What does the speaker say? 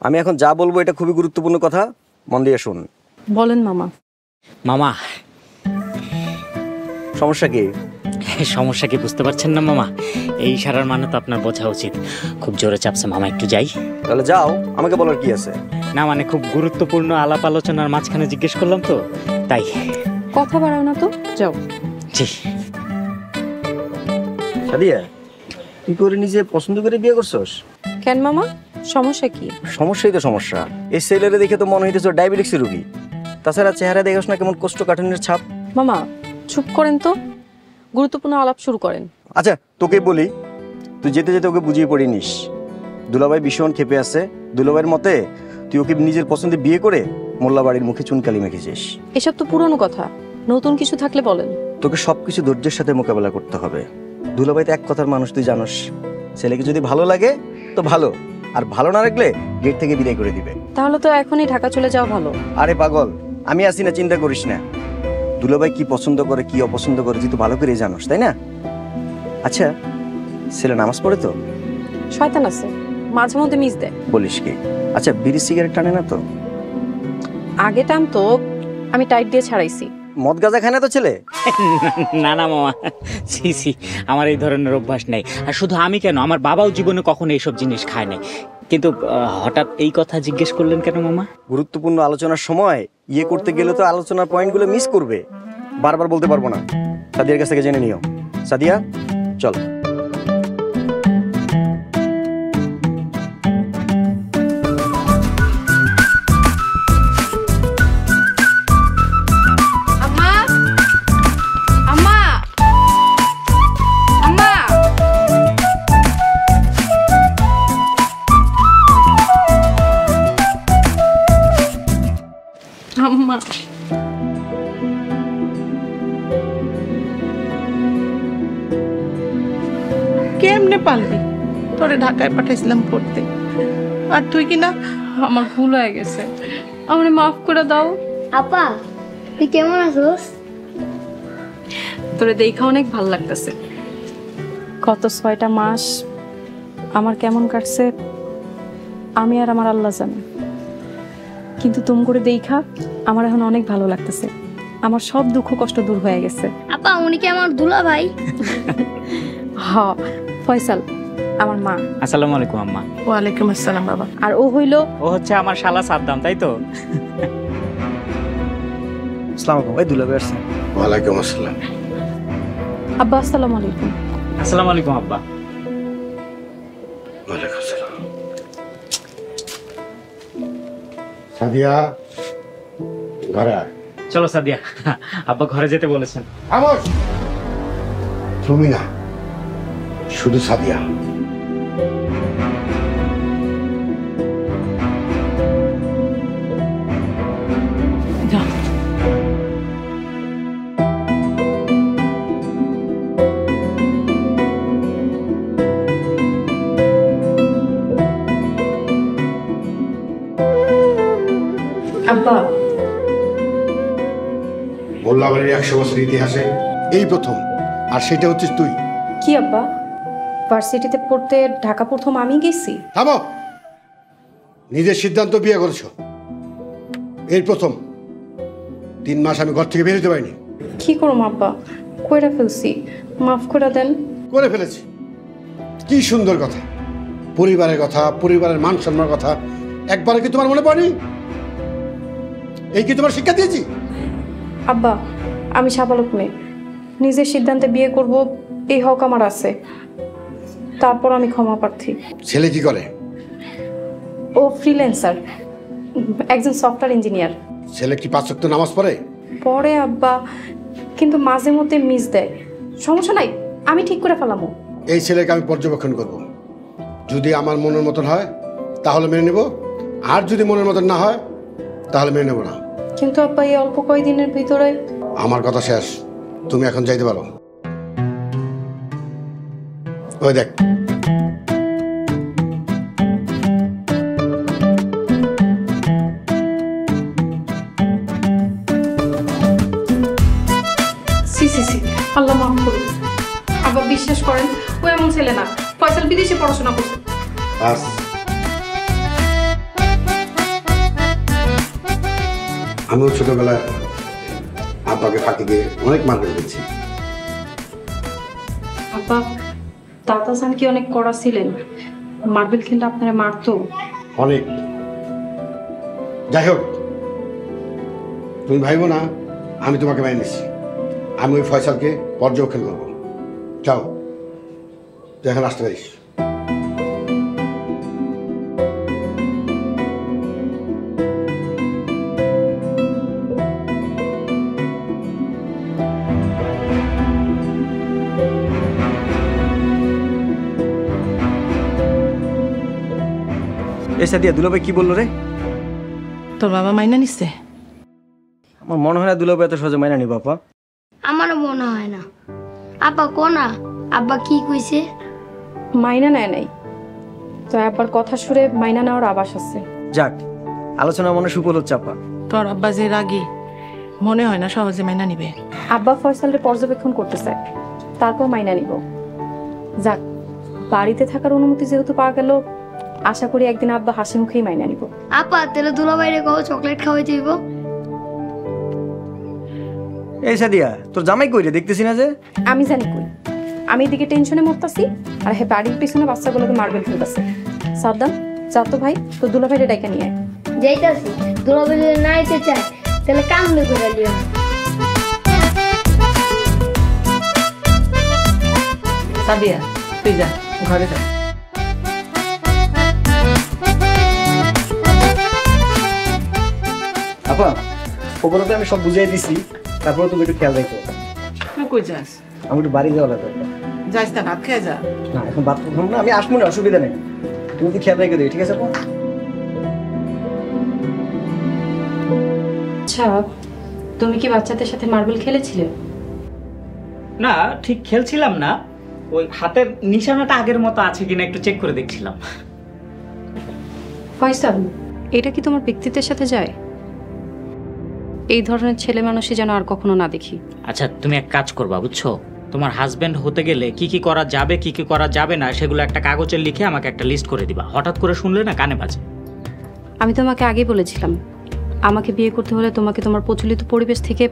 আমি এখন যা বলবো এটা খুবই গুরুত্বপূর্ণ কথা, মন দিয়ে শুন। বলেন মামা। মামা সমস্যা কি? সমস্যা কি বুঝতে পারছেন না মামা? এই ইশারার মানে তো আপনার বোঝা উচিত। খুব জোরে চাপছে মামা, একটু যাই। তাহলে যাও, আমাকে বলার কি আছে? না মানে খুব গুরুত্বপূর্ণ আলাপ আলোচনার মাঝখানে জিজ্ঞেস করলাম তো, তাই। কথা বাড়াও না তো, যাও। জি। সাদিয়া, তুই করে নিজে পছন্দ করে বিয়ে করছস? কেন মামা, সমস্যা কি? সমস্যাই তো সমস্যা। এই ছেলেরে দেখে তো মনে হইতেছে ডায়াবেটিক্সের রোগী। তাছাড়া চেহারা দেখোস না কেমন কোষ্ঠকাঠিন্যের ছাপ। মামা চুপ করেন তো, গুরুত্বপূর্ণ আলাপ শুরু করেন। আচ্ছা তোকে বলি, তুই যেতে যেতে ওকে বুঝিয়ে পড়ে নিস। দুলাভাই ভীষণ ক্ষেপে আছে। দুলাভাইয়ের মতে তুই ওকে নিজের পছন্দে বিয়ে করে মোল্লা বাড়ির মুখে চুনকালি মেখেছিস। এসব তো পুরনো কথা, নতুন কিছু থাকলে বলেন। তোকে সবকিছু ধৈর্যের সাথে মোকাবেলা করতে হবে। দুলাভাই তো এক কথার মানুষ, তুই জানোস। ছেলেকে যদি ভালো লাগে তো ভালো, আর ভালো না লাগলে গেট থেকে বিদায় করে দিবে। তাহলে তো এখনই ঢাকা চলে যাওয়া ভালো। আরে পাগল, আমি আছি না, চিন্তা করিস না। দুলাভাই কি পছন্দ করে কি অপছন্দ করে তুই তো ভালো করে জানোস, তাই না? আচ্ছা, ছেলে নামাজ পড়ে তো? শয়তান আছে, মাঝে মধ্যে মিস দেয়। বলিস কি? আচ্ছা, বিড়ি সিগারেট টানে না তো? আগে টান তো, আমি টাইট দিয়ে ছাড়াইছি। মদ গাঁজা খায় না তো ছেলে? না না মামা, ছি ছি, আমার এই ধরনের অভ্যাস নেই। আর শুধু আমি কেন, আমার বাবাও জীবনে কখনো এইসব জিনিস খায় নাই। কিন্তু হঠাৎ এই কথা জিজ্ঞেস করলেন কেন মামা? গুরুত্বপূর্ণ আলোচনার সময় ইয়ে করতে গেলে তো আলোচনার পয়েন্টগুলো মিস করবে। বারবার বলতে পারবো না। সাদিয়ার কাছ থেকে জেনে নিও। সাদিয়া, চল। আম্মা, কেমনে পারলি? তোরে ঢাকায় পাঠাইছিলাম পড়তে, আর তুই কি না? আমার ভুল হয়ে গেছে, আমারে মাফ করে দাও। আপা তুই কেমন আছোস? তোরে দেখা অনেক ভালো লাগতেছে। গত 6টা মাস আমার কেমন কাটছে আমি আর আমার আল্লাহ জানে, কিন্তু তুমি করে দেখা আমার এখন অনেক ভালো লাগতেছে। আমার সব দুঃখ কষ্ট দূর হয়ে গেছে। আপা উনি কি আমার দুলা ভাই? হ্যাঁ, ফয়সাল আমার মা। আসসালামু আলাইকুম আম্মা। ওয়ালাইকুম আসসালাম বাবা। আর ও হইলো, ও হচ্ছে আমার শালা সাদ্দাম, তাই তো? আসসালামু আলাইকুম। এই দুলাভাই আসছে। ওয়ালাইকুম আসসালাম। আব্বা আসসালামু আলাইকুম। আসসালামু আলাইকুম আব্বা। ওয়ালাইকুম আসসালাম। সাদিয়া, ঘরে আয়। চলো সাদিয়া, আব্বা ঘরে যেতে বলেছেন। খামোশ! তুমি না, শুধু সাদিয়া। যাও। আব্বা, মোল্লা বাড়ির 100 বছর ইতিহাসে এই প্রথম, আর সেটা হচ্ছে তুই। কি আব্বা, ভার্সিটিতে পড়তে ঢাকা প্রথম আমি গেছি? থামো! নিজের সিদ্ধান্ত বিয়ে করেছো, এই প্রথম। 3 মাস আমি ঘর থেকে বের হতে পারিনি। কি করুম আব্বা, কইরা ফেলছি, মাফ করে দেন। করে ফেলেছি। কি সুন্দর কথা, পরিবারের কথা, পরিবারের মান সম্মানের কথা একবারও কি তোমার মনে পড়েনি? এই কি তোমার শিক্ষা দিয়েছি? আব্বা, আমি সাবালক মেয়ে, নিজের সিদ্ধান্তে বিয়ে করব এই হক আমার আছে। তারপর আমি ক্ষমা প্রার্থী। ছেলে কি করে? ও ফ্রিল্যান্সার, একজন সফটওয়্যার ইঞ্জিনিয়ার। ছেলে কি 5 ওয়াক্ত নামাজ পড়ে? পরে আব্বা, কিন্তু মাঝে মধ্যে মিস দেয়। সমস্যা নাই, আমি ঠিক করে ফেলামো। এই ছেলেকে আমি পর্যবেক্ষণ করব। যদি আমার মনের মতন হয় তাহলে মেনে নেব, আর যদি মনের মতন না হয় তাহলে মেনে নেব না। কিন্তু আব্বা, এই অল্প কয়েকদিনের ভিতরে। আমার কথা শেষ, তুমি এখন যাইতে পারো। ওই দেখ, সি সি সি, আল্লাহ মাফ করুন। আব্বা বিশ্বাস করেন, ও এমন ছেলে না। ফয়সাল বিদেশে পড়াশোনা করছে। বাস। আমিও ছোটবেলায় আব্বাকে ফাঁকি দিয়ে অনেক মার করে দিয়েছি। আব্বা দাদাজান কি অনেক কড়া ছিলেন? মার্বেল খেললে আপনারা মারতো? অনেক। যাই হোক, তুমি ভাইবো না আমি তোমাকে মেনে নিচ্ছি। আমি ওই ফয়সালকে পর্যবেক্ষণ করবো। যাও, তুই এখন আসতে পারিস। এই সাদিয়া, দুলাভাই কি বললো রে? তোর বাবা মাইনা নিচ্ছে? আমার মনে হয় না দুলাভাই এত সহজে মাইনা নিব আপা। আমারও মনে হয় না। আব্বা কোনা, আব্বা কি কইছে? মাইনা নেয় নাই, তো আব্বার কথা শুনে মাইনা নেওয়ার আভাস আছে। যাক, আলোচনা মনে সুফল হচ্ছে আপা। তোর আব্বা যে রাগী, মনে হয় না সহজে মাইনা নিবে। আব্বা ফয়সালের পর্যবেক্ষণ করতে চায়, তারপর মাইনা নিব। যাক, বাড়িতে থাকার অনুমতি যেহেতু পাওয়া গেল, আশা করি একদিন আব্বা হাসি মুখেই মাইনা নিব। আপা তাহলে দুলাভাইরে কও চকলেট খাওয়াই দিব। এই সাদিয়া, তোর জামাই কই রে? দেখতেছি না যে। আমি জানি কই, আমি এদিকে টেনশনে মরতাছি আর হে বাড়ির পিছনে বাচ্চাগুলোকে মার্বেল খেলতেছে। সাদ্দাম, যা তো ভাই, তো দুলাভাইরে ডাইকা নিয়ে আয়। যাইতাছি। দুলাভাই যদি না আইতে চায় তাহলে কামড়ে করে লিও। সাদিয়া, তুই যা, ঘরে যা। আপা, ওগুলো তো আমি সব বুঝিয়ে দিছি, তারপরে তুমি একটু খেয়াল রাখো। তুই কই যাস? আমি একটু বাড়ি যাওয়া লাগবে। যাইস না, ভাত খেয়ে যা। না, এখন বাদ করবো না, আমি আসবো না, অসুবিধা নেই। তুমি তো খেয়াল রেখে দিও, ঠিক আছে আপা? আচ্ছা, তুমি কি বাচ্চাদের সাথে মার্বেল খেলেছিলে? না, ঠিক খেলছিলাম না, ওই হাতের নিশানাটা আগের মতো আছে কিনা একটু চেক করে দেখছিলাম। ফয়সাল, এটা কি তোমার ব্যক্তিত্বের সাথে যায়? এই ধরনের ছেলে মানুষই যেন আর কখনো না দেখি। আচ্ছা, তুমি এক কাজ করবা বুঝছো, তোমার হাজবেন্ড হতে গেলে কি কি করা যাবে কি কি করা যাবে না সেগুলো একটা কাগজে লিখে আমাকে একটা লিস্ট করে দিবা। হঠাৎ করে শুনলে না কানে বাজে। আমি তোমাকে আগেই বলেছিলাম, আমাকে বিয়ে করতে হলে তোমাকে তোমার প্রচলিত পরিবেশ থেকে